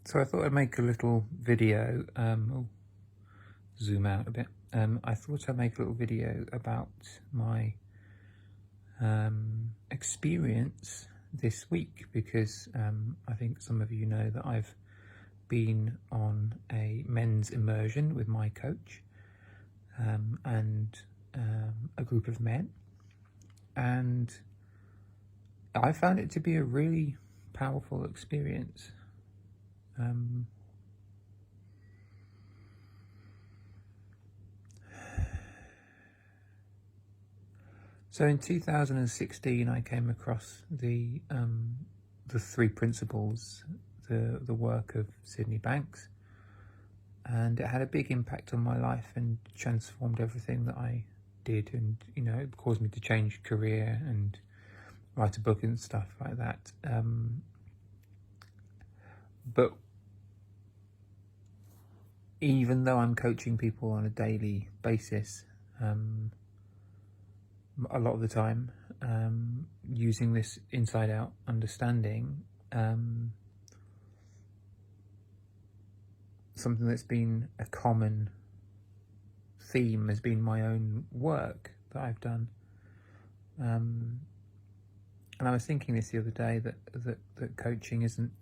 So I thought I'd make a little video, I'll zoom out a bit. I thought I'd make a little video about my experience this week because I think some of you know that I've been on a men's immersion with my coach and a group of men, and I found it to be a really powerful experience. So in 2016, I came across the three principles, the work of Sydney Banks, and it had a big impact on my life and transformed everything that I did, and it caused me to change career and write a book and stuff like that. But even though I'm coaching people on a daily basis, a lot of the time, using this inside out understanding, something that's been a common theme has been my own work that I've done. And I was thinking this the other day that coaching isn't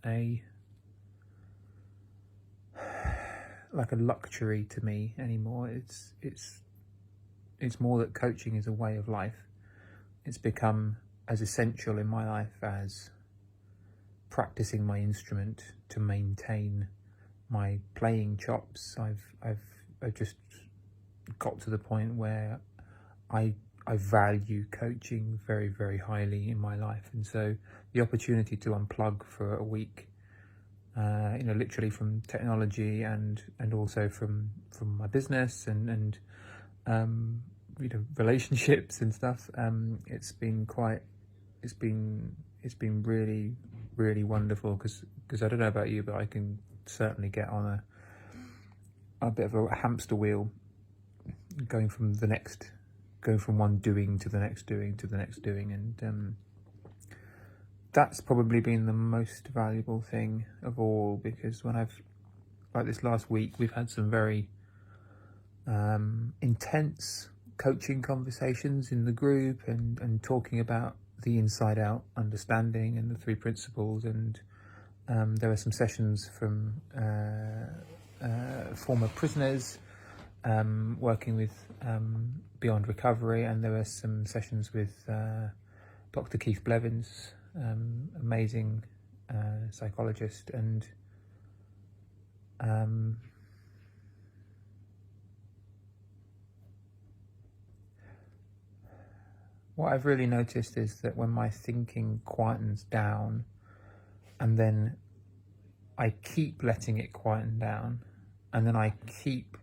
like a luxury to me anymore. It's more that coaching is a way of life. It's become as essential in my life as practicing my instrument to maintain my playing chops. I've just got to the point where I value coaching very, very highly in my life, and so the opportunity to unplug for a week, literally from technology and also from my business and relationships and stuff. It's been really, really wonderful because I don't know about you, but I can certainly get on a bit of a hamster wheel, going from one doing to the next doing to the next doing, and that's probably been the most valuable thing of all, because when like this last week, we've had some very intense coaching conversations in the group and talking about the inside out understanding and the three principles, and there were some sessions from former prisoners working with Beyond Recovery, and there were some sessions with Dr. Keith Blevins, amazing psychologist, and what I've really noticed is that when my thinking quietens down, and then I keep letting it quieten down, and then I keep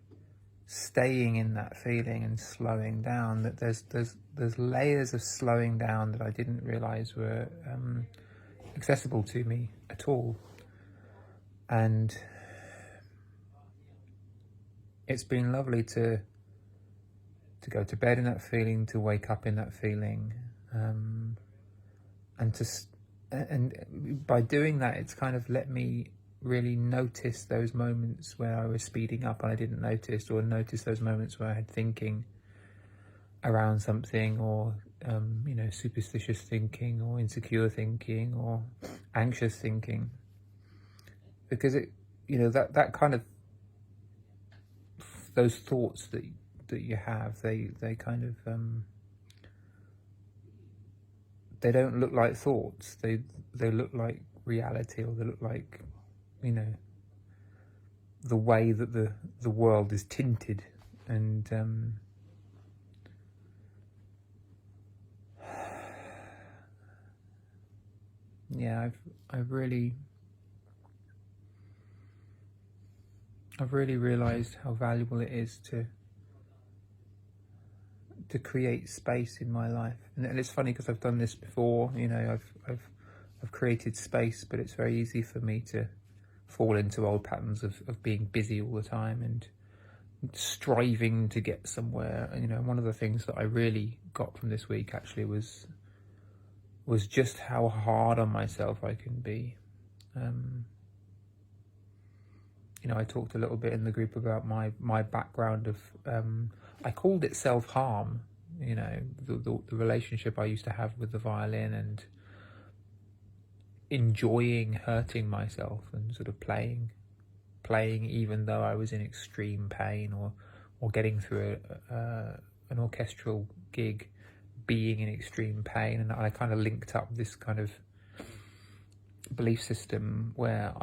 staying in that feeling and slowing down, that there's layers of slowing down that I didn't realize were accessible to me at all. And it's been lovely to go to bed in that feeling, to wake up in that feeling, and by doing that, it's kind of let me really notice those moments where I was speeding up and I didn't notice, or notice those moments where I had thinking around something, or superstitious thinking, or insecure thinking, or anxious thinking, because that kind of, those thoughts that you have, they kind of they don't look like thoughts, they look like reality, or they look like the way that the world is tinted. And yeah, I've really realized how valuable it is to create space in my life. And it's funny because I've done this before. I've created space, but it's very easy for me to fall into old patterns of being busy all the time and striving to get somewhere. And one of the things that I really got from this week actually was just how hard on myself I can be. I talked a little bit in the group about my background of, I called it self-harm, the relationship I used to have with the violin, and enjoying hurting myself and sort of playing even though I was in extreme pain, or getting through an orchestral gig being in extreme pain. And I kind of linked up this kind of belief system where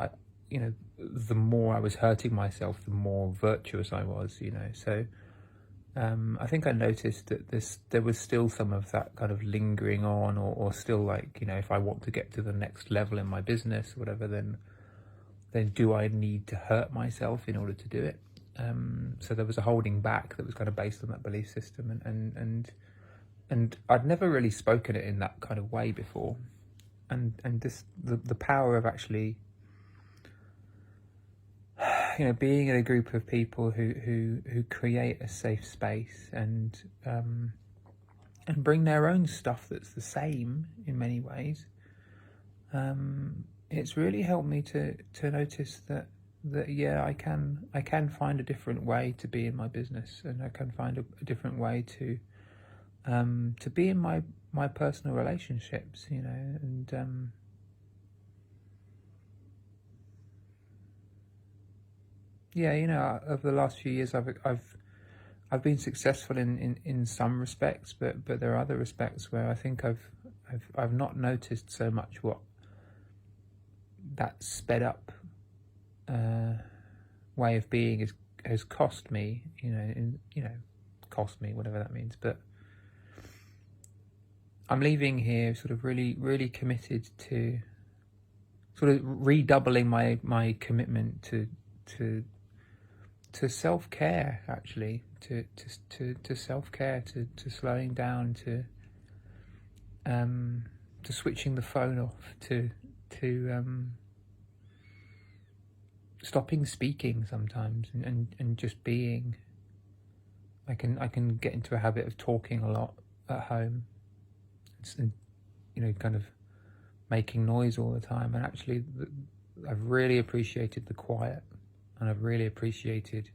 the more I was hurting myself, the more virtuous I was, so I think I noticed that there was still some of that kind of lingering on, or still, like, if I want to get to the next level in my business or whatever, then do I need to hurt myself in order to do it? So there was a holding back that was kind of based on that belief system, and I'd never really spoken it in that kind of way before, and this the power of actually being in a group of people who create a safe space and bring their own stuff that's the same in many ways. It's really helped me to notice that yeah, I can find a different way to be in my business, and I can find a different way to be in my personal relationships, and yeah, over the last few years, I've been successful in some respects, but there are other respects where I think I've not noticed so much what that sped up way of being has cost me, cost me, whatever that means. But I'm leaving here sort of really, really committed to sort of redoubling my commitment to self-care, actually, to self-care, to slowing down, to switching the phone off, to stopping speaking sometimes, and just being. I can get into a habit of talking a lot at home, and kind of making noise all the time, and actually I've really appreciated the quiet, and I've really appreciated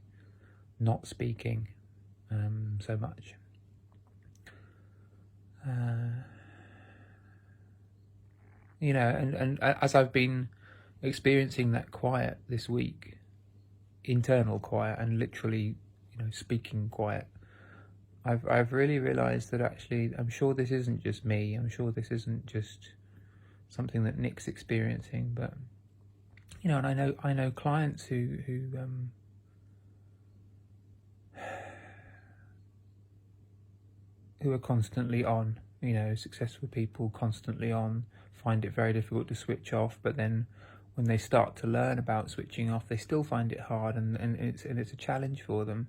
not speaking so much. And as I've been experiencing that quiet this week, internal quiet, and literally, speaking quiet, I've really realised that actually, I'm sure this isn't just me. I'm sure this isn't just something that Nick's experiencing, but and I know clients who are constantly on, successful people constantly on, find it very difficult to switch off, but then when they start to learn about switching off, they still find it hard, and it's a challenge for them.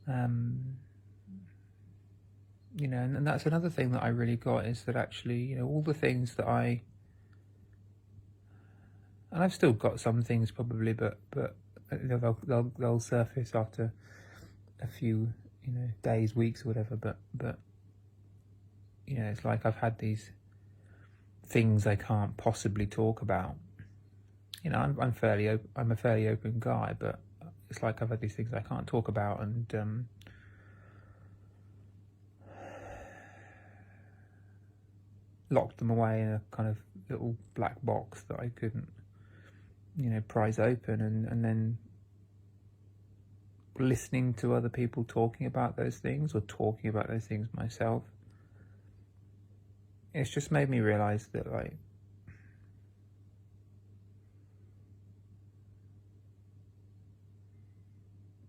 And that's another thing that I really got, is that actually, all the things that and I've still got some things probably, but they'll surface after a few days, weeks, or whatever. But it's like I've had these things I can't possibly talk about. I'm a fairly open guy, but it's like I've had these things I can't talk about, and locked them away in a kind of little black box that I couldn't prise open, and then listening to other people talking about those things, or talking about those things myself, it's just made me realise that, like,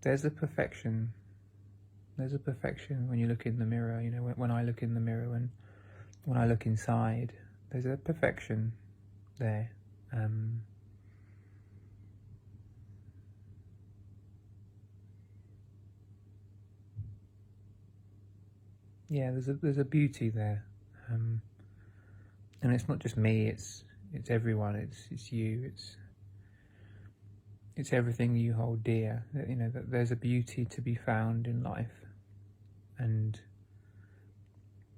there's a perfection when you look in the mirror. When I look in the mirror, when I look inside, there's a perfection there. Yeah, there's a beauty there, and it's not just me. It's everyone. It's you. It's everything you hold dear. That there's a beauty to be found in life, and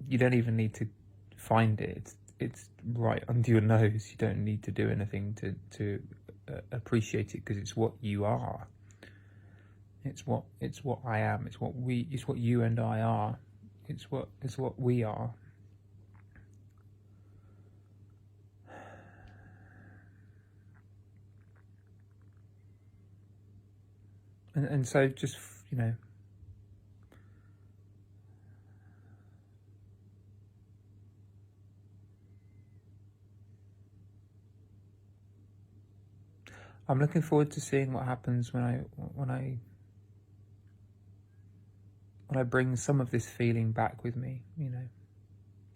you don't even need to find it. It's right under your nose. You don't need to do anything to appreciate it because it's what you are. It's what I am. It's what you and I are. It's what we are. And so just, I'm looking forward to seeing what happens when I bring some of this feeling back with me,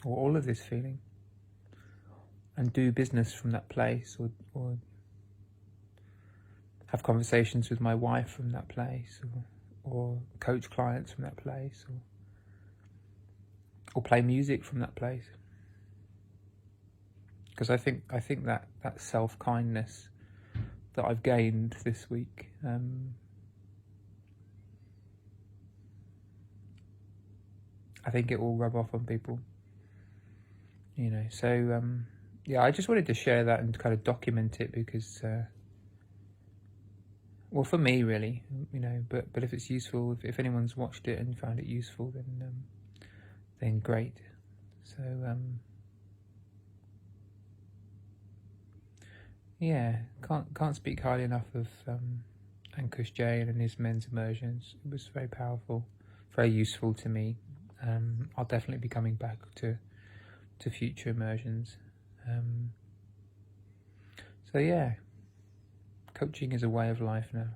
or all of this feeling, and do business from that place, or have conversations with my wife from that place, or coach clients from that place, or play music from that place. Because I think that self-kindness that I've gained this week, I think it will rub off on people, so yeah, I just wanted to share that and kind of document it because well, for me really, but if it's useful, if anyone's watched it and found it useful, then great. So yeah, can't speak highly enough of Ankush Jain and his men's immersions. It was very powerful, very useful to me. I'll definitely be coming back to future immersions. So yeah, coaching is a way of life now.